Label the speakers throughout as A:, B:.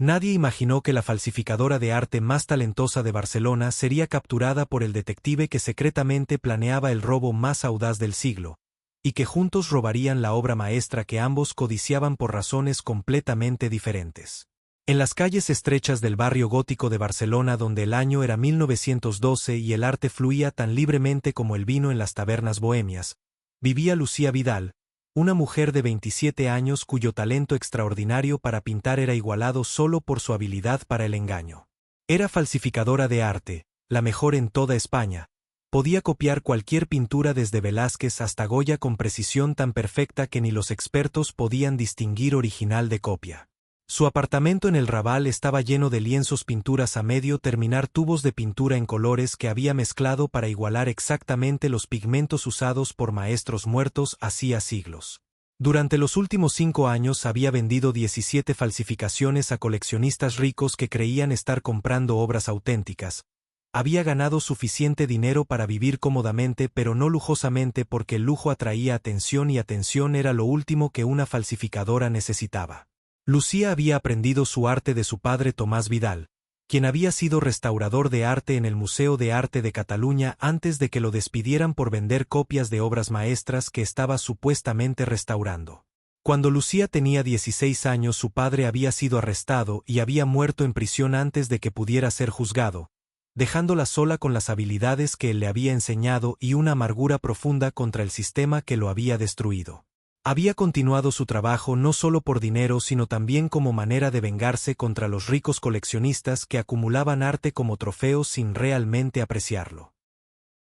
A: Nadie imaginó que la falsificadora de arte más talentosa de Barcelona sería capturada por el detective que secretamente planeaba el robo más audaz del siglo, y que juntos robarían la obra maestra que ambos codiciaban por razones completamente diferentes. En las calles estrechas del barrio gótico de Barcelona, donde el año era 1912 y el arte fluía tan libremente como el vino en las tabernas bohemias, vivía Lucía Vidal, una mujer de 27 años cuyo talento extraordinario para pintar era igualado solo por su habilidad para el engaño. Era falsificadora de arte, la mejor en toda España. Podía copiar cualquier pintura desde Velázquez hasta Goya con precisión tan perfecta que ni los expertos podían distinguir original de copia. Su apartamento en el Raval estaba lleno de lienzos, pinturas a medio terminar, tubos de pintura en colores que había mezclado para igualar exactamente los pigmentos usados por maestros muertos hacía siglos. Durante los últimos 5 años había vendido 17 falsificaciones a coleccionistas ricos que creían estar comprando obras auténticas. Había ganado suficiente dinero para vivir cómodamente, pero no lujosamente, porque el lujo atraía atención y atención era lo último que una falsificadora necesitaba. Lucía había aprendido su arte de su padre Tomás Vidal, quien había sido restaurador de arte en el Museo de Arte de Cataluña antes de que lo despidieran por vender copias de obras maestras que estaba supuestamente restaurando. Cuando Lucía tenía 16 años, su padre había sido arrestado y había muerto en prisión antes de que pudiera ser juzgado, dejándola sola con las habilidades que él le había enseñado y una amargura profunda contra el sistema que lo había destruido. Había continuado su trabajo no solo por dinero, sino también como manera de vengarse contra los ricos coleccionistas que acumulaban arte como trofeos sin realmente apreciarlo.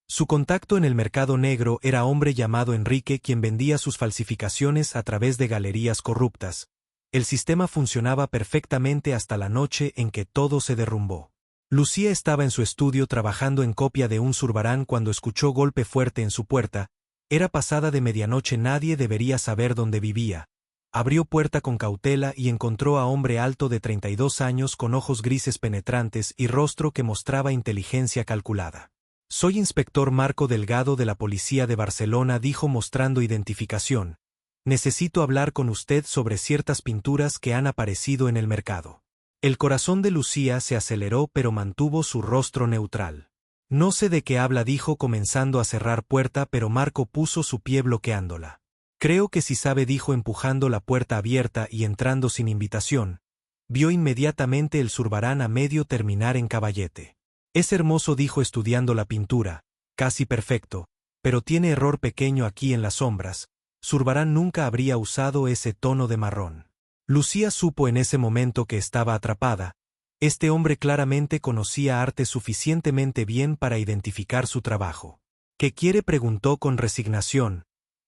A: Su contacto en el mercado negro era hombre llamado Enrique, quien vendía sus falsificaciones a través de galerías corruptas. El sistema funcionaba perfectamente hasta la noche en que todo se derrumbó. Lucía estaba en su estudio trabajando en copia de un Zurbarán cuando escuchó golpe fuerte en su puerta. Era pasada de medianoche, nadie debería saber dónde vivía. Abrió puerta con cautela y encontró a hombre alto de 32 años con ojos grises penetrantes y rostro que mostraba inteligencia calculada. «Soy inspector Marco Delgado de la Policía de Barcelona», dijo mostrando identificación. «Necesito hablar con usted sobre ciertas pinturas que han aparecido en el mercado». El corazón de Lucía se aceleró, pero mantuvo su rostro neutral. «No sé de qué habla», dijo comenzando a cerrar puerta, pero Marco puso su pie bloqueándola. «Creo que sí sabe», dijo empujando la puerta abierta y entrando sin invitación. Vio inmediatamente el Zurbarán a medio terminar en caballete. «Es hermoso», dijo estudiando la pintura, «casi perfecto, pero tiene error pequeño aquí en las sombras. Zurbarán nunca habría usado ese tono de marrón». Lucía supo en ese momento que estaba atrapada. Este hombre claramente conocía arte suficientemente bien para identificar su trabajo. «¿Qué quiere?», preguntó con resignación.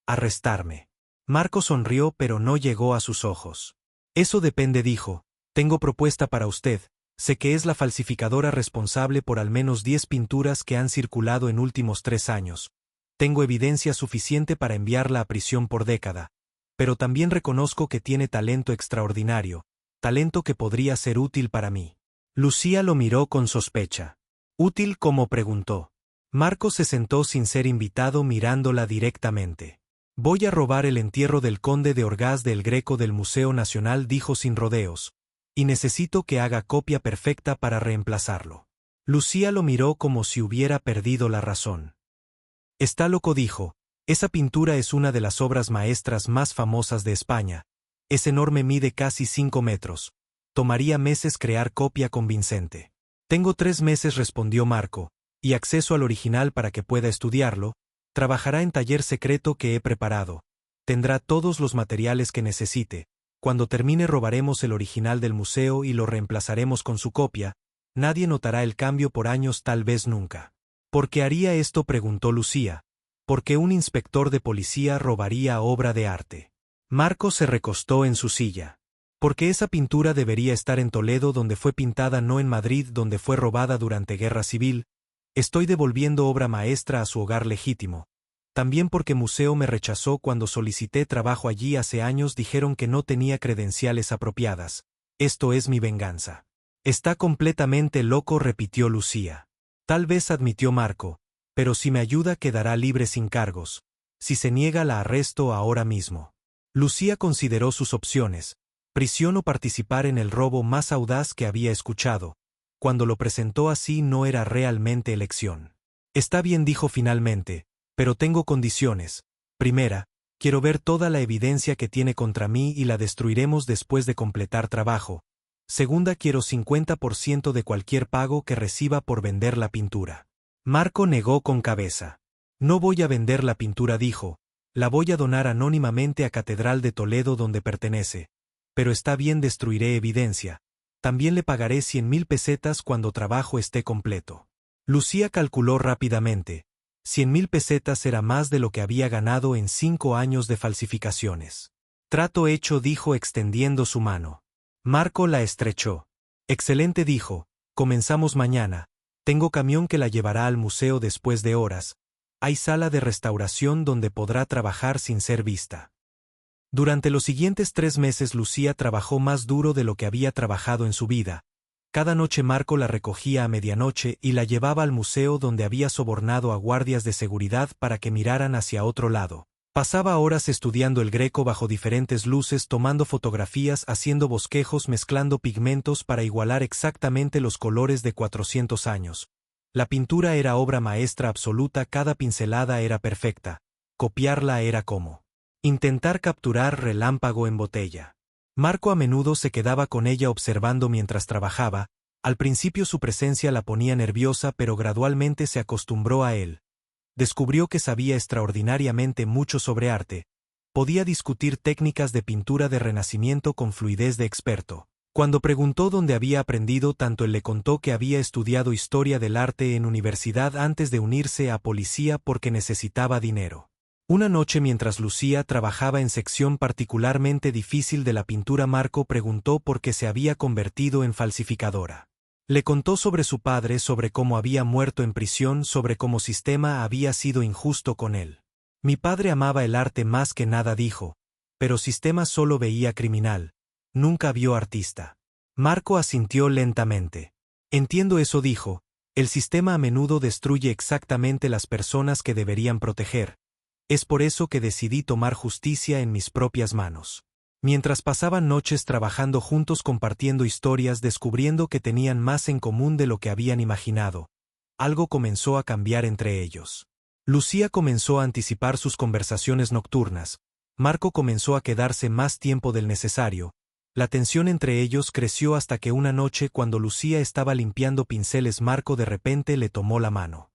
A: «Arrestarme». Marco sonrió, pero no llegó a sus ojos. «Eso depende», dijo. «Tengo propuesta para usted. Sé que es la falsificadora responsable por al menos 10 pinturas que han circulado en últimos 3 años. Tengo evidencia suficiente para enviarla a prisión por década. Pero también reconozco que tiene talento extraordinario, talento que podría ser útil para mí». Lucía lo miró con sospecha. «¿Útil cómo?», preguntó. Marco se sentó sin ser invitado, mirándola directamente. «Voy a robar el entierro del conde de Orgaz del Greco del Museo Nacional», dijo sin rodeos. «Y necesito que haga copia perfecta para reemplazarlo». Lucía lo miró como si hubiera perdido la razón. «Está loco», dijo. «Esa pintura es una de las obras maestras más famosas de España. Es enorme, mide casi 5 metros. Tomaría meses crear copia convincente». «Tengo 3 meses», respondió Marco, «y acceso al original para que pueda estudiarlo. Trabajará en taller secreto que he preparado. Tendrá todos los materiales que necesite. Cuando termine robaremos el original del museo y lo reemplazaremos con su copia. Nadie notará el cambio por años, tal vez nunca». «¿Por qué haría esto?», preguntó Lucía. «¿Por qué un inspector de policía robaría obra de arte?». Marco se recostó en su silla. «Porque esa pintura debería estar en Toledo, donde fue pintada, no en Madrid, donde fue robada durante Guerra Civil. Estoy devolviendo obra maestra a su hogar legítimo. También porque Museo me rechazó cuando solicité trabajo allí hace años, dijeron que no tenía credenciales apropiadas. Esto es mi venganza». «Está completamente loco», repitió Lucía. «Tal vez», admitió Marco, «pero si me ayuda quedará libre sin cargos. Si se niega, la arresto ahora mismo». Lucía consideró sus opciones. prisión o participar en el robo más audaz que había escuchado. Cuando lo presentó así no era realmente elección. Está bien, dijo finalmente, pero tengo condiciones. Primera, quiero ver toda la evidencia que tiene contra mí y la destruiremos después de completar trabajo. Segunda, quiero 50% de cualquier pago que reciba por vender la pintura. Marco negó con cabeza. No voy a vender la pintura, dijo. La voy a donar anónimamente a Catedral de Toledo, donde pertenece. Pero está bien, destruiré evidencia. También le pagaré 100.000 pesetas cuando trabajo esté completo. Lucía calculó rápidamente. 100.000 pesetas era más de lo que había ganado en 5 años de falsificaciones. Trato hecho, dijo extendiendo su mano. Marco la estrechó. Excelente, dijo. Comenzamos mañana. Tengo camión que la llevará al museo después de horas. Hay sala de restauración donde podrá trabajar sin ser vista. Durante los siguientes 3 meses Lucía trabajó más duro de lo que había trabajado en su vida. Cada noche Marco la recogía a medianoche y la llevaba al museo, donde había sobornado a guardias de seguridad para que miraran hacia otro lado. Pasaba horas estudiando el Greco bajo diferentes luces, tomando fotografías, haciendo bosquejos, mezclando pigmentos para igualar exactamente los colores de 400 años. La pintura era obra maestra absoluta, cada pincelada era perfecta. Copiarla era como intentar capturar relámpago en botella. Marco a menudo se quedaba con ella observando mientras trabajaba. Al principio su presencia la ponía nerviosa, pero gradualmente se acostumbró a él. Descubrió que sabía extraordinariamente mucho sobre arte. Podía discutir técnicas de pintura de Renacimiento con fluidez de experto. Cuando preguntó dónde había aprendido tanto, él le contó que había estudiado historia del arte en universidad antes de unirse a policía porque necesitaba dinero. Una noche, mientras Lucía trabajaba en sección particularmente difícil de la pintura, Marco preguntó por qué se había convertido en falsificadora. Le contó sobre su padre, sobre cómo había muerto en prisión, sobre cómo sistema había sido injusto con él. Mi padre amaba el arte más que nada, dijo, pero sistema solo veía criminal, nunca vio artista. Marco asintió lentamente. Entiendo eso, dijo, el sistema a menudo destruye exactamente las personas que deberían proteger. Es por eso que decidí tomar justicia en mis propias manos. Mientras pasaban noches trabajando juntos, compartiendo historias, descubriendo que tenían más en común de lo que habían imaginado, algo comenzó a cambiar entre ellos. Lucía comenzó a anticipar sus conversaciones nocturnas. Marco comenzó a quedarse más tiempo del necesario. La tensión entre ellos creció hasta que una noche, cuando Lucía estaba limpiando pinceles, Marco de repente le tomó la mano.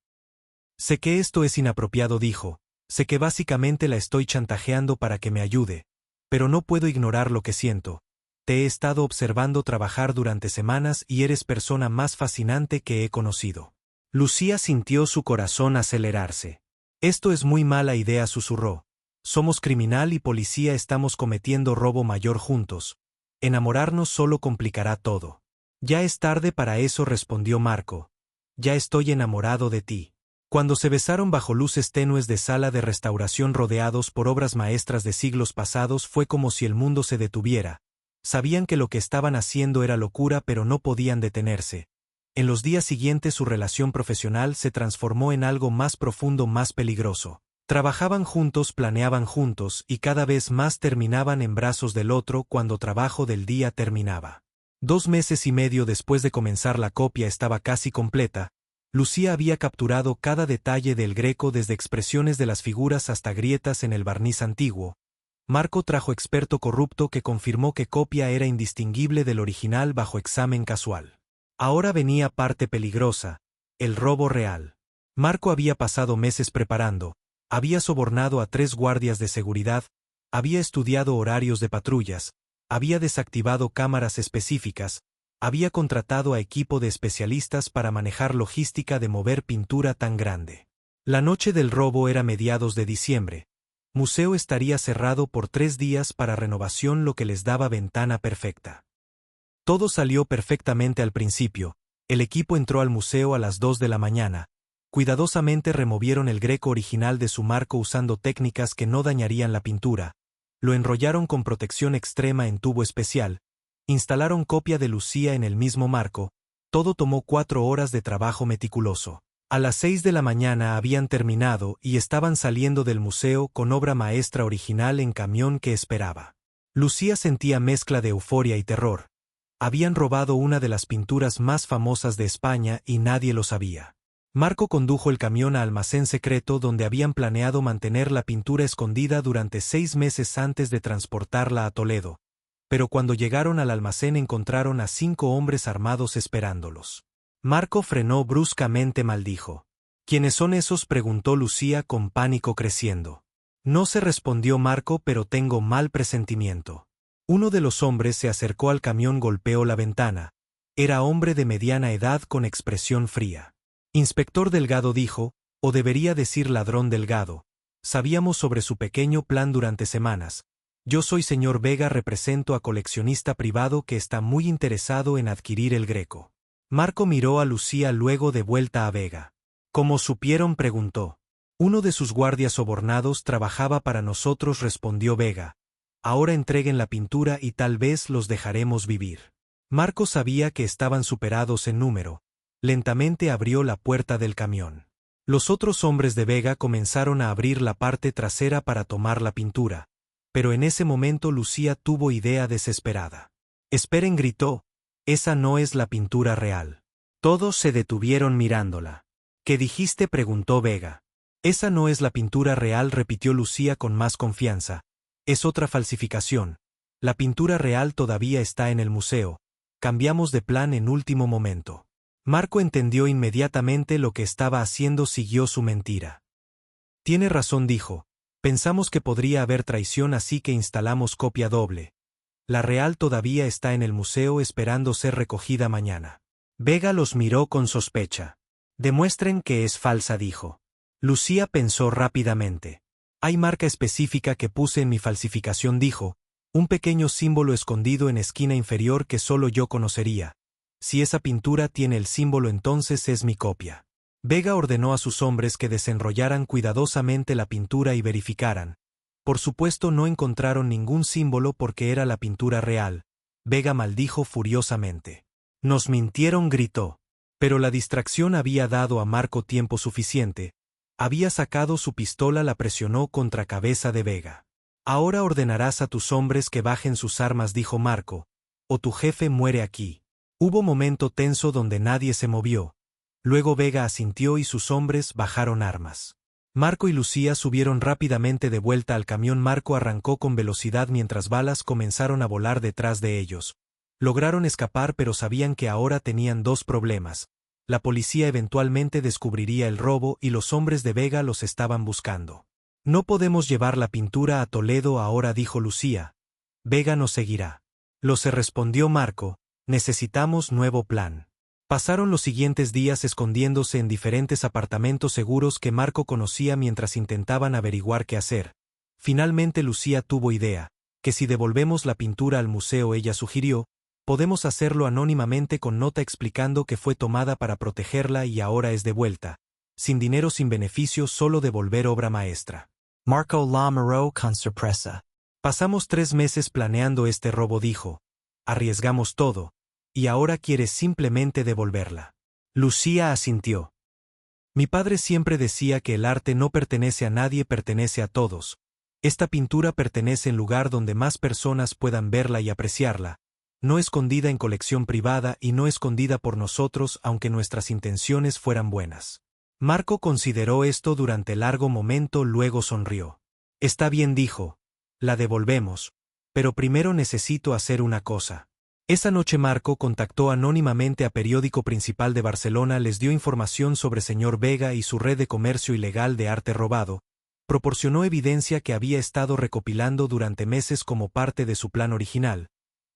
A: Sé que esto es inapropiado, dijo. Sé que básicamente la estoy chantajeando para que me ayude, pero no puedo ignorar lo que siento. Te he estado observando trabajar durante semanas y eres persona más fascinante que he conocido. Lucía sintió su corazón acelerarse. Esto es muy mala idea, susurró. Somos criminal y policía, estamos cometiendo robo mayor juntos. Enamorarnos solo complicará todo. Ya es tarde para eso, respondió Marco. Ya estoy enamorado de ti. Cuando se besaron bajo luces tenues de sala de restauración rodeados por obras maestras de siglos pasados, fue como si el mundo se detuviera. Sabían que lo que estaban haciendo era locura, pero no podían detenerse. En los días siguientes su relación profesional se transformó en algo más profundo, más peligroso. Trabajaban juntos, planeaban juntos, y cada vez más terminaban en brazos del otro cuando trabajo del día terminaba. 2 meses y medio después de comenzar, la copia estaba casi completa. Lucía había capturado cada detalle del Greco, desde expresiones de las figuras hasta grietas en el barniz antiguo. Marco trajo experto corrupto que confirmó que copia era indistinguible del original bajo examen casual. Ahora venía parte peligrosa, el robo real. Marco había pasado meses preparando, había sobornado a 3 guardias de seguridad, había estudiado horarios de patrullas, había desactivado cámaras específicas, había contratado a equipo de especialistas para manejar logística de mover pintura tan grande. La noche del robo era mediados de diciembre. Museo estaría cerrado por 3 días para renovación, lo que les daba ventana perfecta. Todo salió perfectamente al principio. El equipo entró al museo a las 2 de la mañana. Cuidadosamente removieron el Greco original de su marco usando técnicas que no dañarían la pintura. Lo enrollaron con protección extrema en tubo especial. Instalaron copia de Lucía en el mismo marco. Todo tomó 4 horas de trabajo meticuloso. A las 6 de la mañana habían terminado y estaban saliendo del museo con obra maestra original en camión que esperaba. Lucía sentía mezcla de euforia y terror. Habían robado una de las pinturas más famosas de España y nadie lo sabía. Marco condujo el camión a almacén secreto donde habían planeado mantener la pintura escondida durante 6 meses antes de transportarla a Toledo. Pero cuando llegaron al almacén encontraron a 5 hombres armados esperándolos. Marco frenó bruscamente, maldijo. ¿Quiénes son esos?, preguntó Lucía con pánico creciendo. No se respondió Marco, pero tengo mal presentimiento. Uno de los hombres se acercó al camión, golpeó la ventana. Era hombre de mediana edad con expresión fría. Inspector Delgado, dijo, o debería decir ladrón Delgado. Sabíamos sobre su pequeño plan durante semanas. Yo soy señor Vega, represento a coleccionista privado que está muy interesado en adquirir el Greco. Marco miró a Lucía, luego de vuelta a Vega. ¿Cómo supieron?, preguntó. Uno de sus guardias sobornados trabajaba para nosotros, respondió Vega. Ahora entreguen la pintura y tal vez los dejaremos vivir. Marco sabía que estaban superados en número. Lentamente abrió la puerta del camión. Los otros hombres de Vega comenzaron a abrir la parte trasera para tomar la pintura. Pero en ese momento Lucía tuvo idea desesperada. «Esperen», gritó. «Esa no es la pintura real». Todos se detuvieron mirándola. «¿Qué dijiste?», preguntó Vega. «Esa no es la pintura real», repitió Lucía con más confianza. «Es otra falsificación. La pintura real todavía está en el museo. Cambiamos de plan en último momento». Marco entendió inmediatamente lo que estaba haciendo, siguió su mentira. «Tiene razón», dijo. «Pensamos que podría haber traición, así que instalamos copia doble. La real todavía está en el museo esperando ser recogida mañana». Vega los miró con sospecha. «Demuestren que es falsa», dijo. Lucía pensó rápidamente. «Hay marca específica que puse en mi falsificación», dijo. «Un pequeño símbolo escondido en esquina inferior que solo yo conocería. Si esa pintura tiene el símbolo, entonces es mi copia». Vega ordenó a sus hombres que desenrollaran cuidadosamente la pintura y verificaran. Por supuesto no encontraron ningún símbolo porque era la pintura real. Vega maldijo furiosamente. «Nos mintieron», gritó. Pero la distracción había dado a Marco tiempo suficiente. Había sacado su pistola, la presionó contra cabeza de Vega. «Ahora ordenarás a tus hombres que bajen sus armas», dijo Marco, «o tu jefe muere aquí». Hubo momento tenso donde nadie se movió. Luego Vega asintió y sus hombres bajaron armas. Marco y Lucía subieron rápidamente de vuelta al camión. Marco arrancó con velocidad mientras balas comenzaron a volar detrás de ellos. Lograron escapar, pero sabían que ahora tenían 2 problemas. La policía eventualmente descubriría el robo y los hombres de Vega los estaban buscando. «No podemos llevar la pintura a Toledo ahora», dijo Lucía. «Vega nos seguirá». «Lo sé», respondió Marco. «Necesitamos nuevo plan». Pasaron los siguientes días escondiéndose en diferentes apartamentos seguros que Marco conocía mientras intentaban averiguar qué hacer. Finalmente Lucía tuvo idea, que si devolvemos la pintura al museo, ella sugirió, podemos hacerlo anónimamente con nota explicando que fue tomada para protegerla y ahora es de vuelta. Sin dinero, sin beneficio, solo devolver obra maestra. Marco la miró con sorpresa. «Pasamos 3 meses planeando este robo», dijo. «Arriesgamos todo. Y ahora quieres simplemente devolverla». Lucía asintió. «Mi padre siempre decía que el arte no pertenece a nadie, pertenece a todos. Esta pintura pertenece en lugar donde más personas puedan verla y apreciarla, no escondida en colección privada y no escondida por nosotros, aunque nuestras intenciones fueran buenas». Marco consideró esto durante largo momento, luego sonrió. «Está bien», dijo. «La devolvemos. Pero primero necesito hacer una cosa». Esa noche Marco contactó anónimamente a Periódico Principal de Barcelona, les dio información sobre señor Vega y su red de comercio ilegal de arte robado, proporcionó evidencia que había estado recopilando durante meses como parte de su plan original.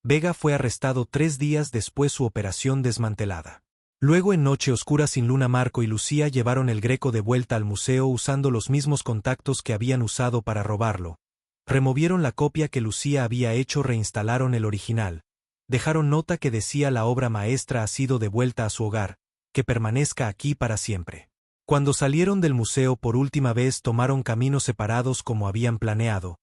A: Vega fue arrestado 3 días después, su operación desmantelada. Luego, en noche oscura sin luna, Marco y Lucía llevaron el Greco de vuelta al museo usando los mismos contactos que habían usado para robarlo. Removieron la copia que Lucía había hecho, reinstalaron el original. Dejaron nota que decía: «La obra maestra ha sido devuelta a su hogar, que permanezca aquí para siempre». Cuando salieron del museo por última vez tomaron caminos separados como habían planeado.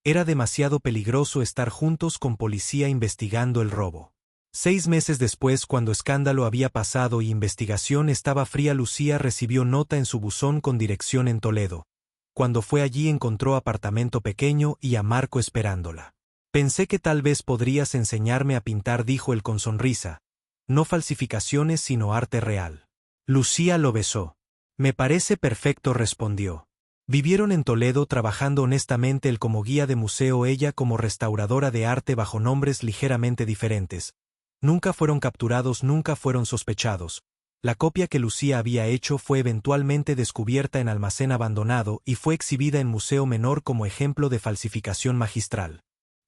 A: Era demasiado peligroso estar juntos con policía investigando el robo. 6 meses después, cuando escándalo había pasado y investigación estaba fría, Lucía recibió nota en su buzón con dirección en Toledo. Cuando fue allí encontró apartamento pequeño y a Marco esperándola. Pensé que tal vez podrías enseñarme a pintar, dijo él con sonrisa. No falsificaciones sino arte real. Lucía lo besó. Me parece perfecto, respondió. Vivieron en Toledo trabajando honestamente, él como guía de museo, ella como restauradora de arte bajo nombres ligeramente diferentes. Nunca fueron capturados, nunca fueron sospechados. La copia que Lucía había hecho fue eventualmente descubierta en almacén abandonado y fue exhibida en Museo Menor como ejemplo de falsificación magistral.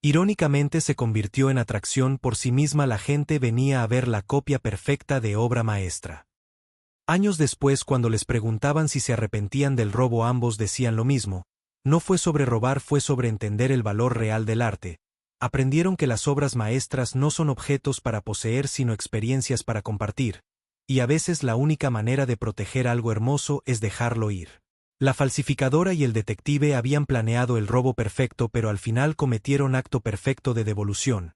A: Irónicamente se convirtió en atracción por sí misma, la gente venía a ver la copia perfecta de obra maestra. Años después, cuando les preguntaban si se arrepentían del robo, ambos decían lo mismo: no fue sobre robar, fue sobre entender el valor real del arte. Aprendieron que las obras maestras no son objetos para poseer sino experiencias para compartir, y a veces la única manera de proteger algo hermoso es dejarlo ir. La falsificadora y el detective habían planeado el robo perfecto, pero al final cometieron acto perfecto de devolución,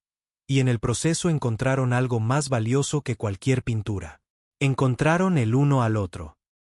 A: y en el proceso encontraron algo más valioso que cualquier pintura. Encontraron el uno al otro.